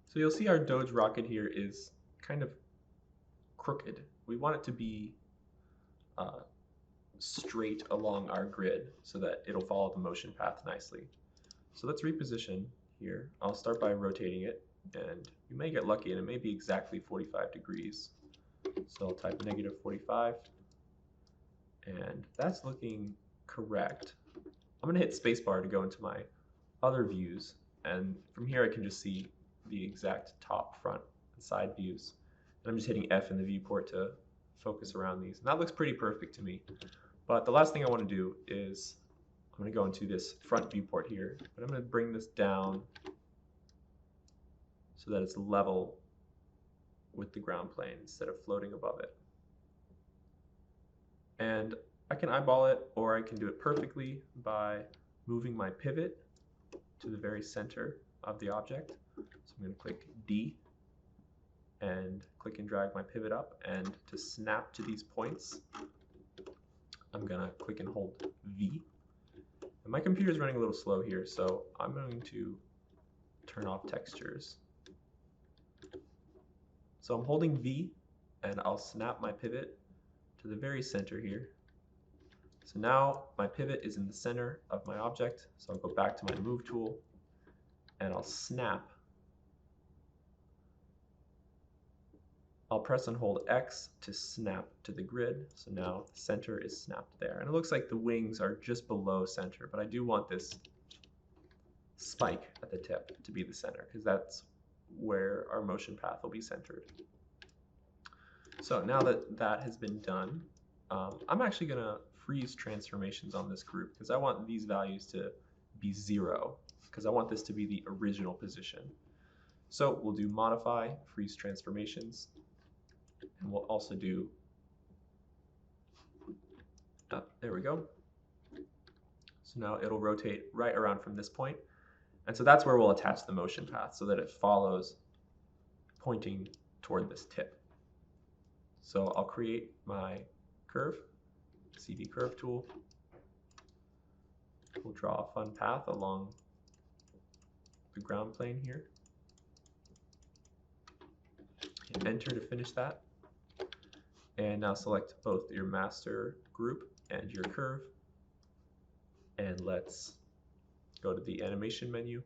So you'll see our Doge rocket here is kind of crooked. We want it to be straight along our grid so that it'll follow the motion path nicely. So let's reposition here. I'll start by rotating it, and you may get lucky and it may be exactly 45 degrees. So I'll type -45, and that's looking correct. I'm gonna hit spacebar to go into my other views, and from here I can just see the exact top, front, and side views. And I'm just hitting F in the viewport to focus around these. And that looks pretty perfect to me. But the last thing I want to do is I'm going to go into this front viewport here, but I'm going to bring this down so that it's level with the ground plane instead of floating above it. And I can eyeball it, or I can do it perfectly by moving my pivot to the very center of the object. So I'm going to click D and click and drag my pivot up, and to snap to these points I'm going to click and hold V. And my computer is running a little slow here, so I'm going to turn off textures. So I'm holding V, and I'll snap my pivot to the very center here. So now my pivot is in the center of my object, so I'll go back to my move tool and I'll snap. I'll press and hold X to snap to the grid, so now the center is snapped there. And it looks like the wings are just below center, but I do want this spike at the tip to be the center, because that's where our motion path will be centered. So now that that has been done, I'm actually going to freeze transformations on this group, because I want these values to be 0, because I want this to be the original position. So we'll do modify, freeze transformations, and we'll also do, there we go. So now it'll rotate right around from this point. And so that's where we'll attach the motion path so that it follows pointing toward this tip. So I'll create my curve, CD curve tool. We'll draw a fun path along the ground plane here. Hit enter to finish that. And now select both your master group and your curve. And let's go to the animation menu.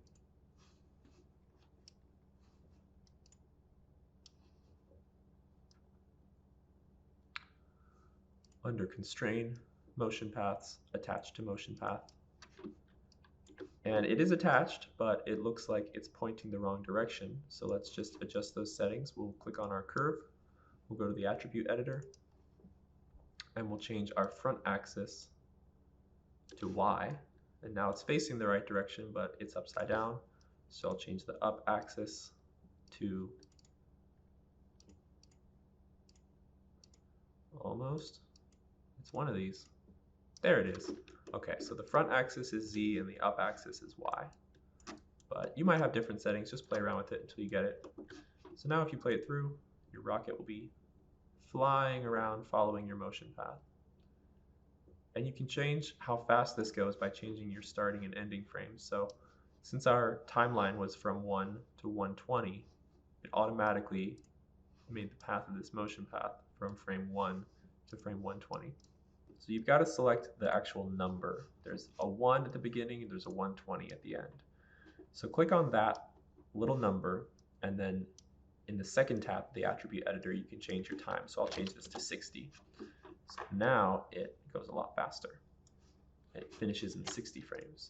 Under constrain, motion paths, attach to motion path. And it is attached, but it looks like it's pointing the wrong direction. So let's just adjust those settings. We'll click on our curve. We'll go to the attribute editor, and we'll change our front axis to Y. And now it's facing the right direction, but it's upside down. So I'll change the up axis to almost, it's one of these. There it is. Okay, so the front axis is Z and the up axis is Y. But you might have different settings, just play around with it until you get it. So now if you play it through, your rocket will be flying around following your motion path. And you can change how fast this goes by changing your starting and ending frames. So since our timeline was from 1 to 120, it automatically made the path of this motion path from frame 1 to frame 120. So you've got to select the actual number. There's a 1 at the beginning and there's a 120 at the end. So click on that little number, and then in the second tab, the attribute editor, you can change your time. So I'll change this to 60. So now it goes a lot faster. It finishes in 60 frames.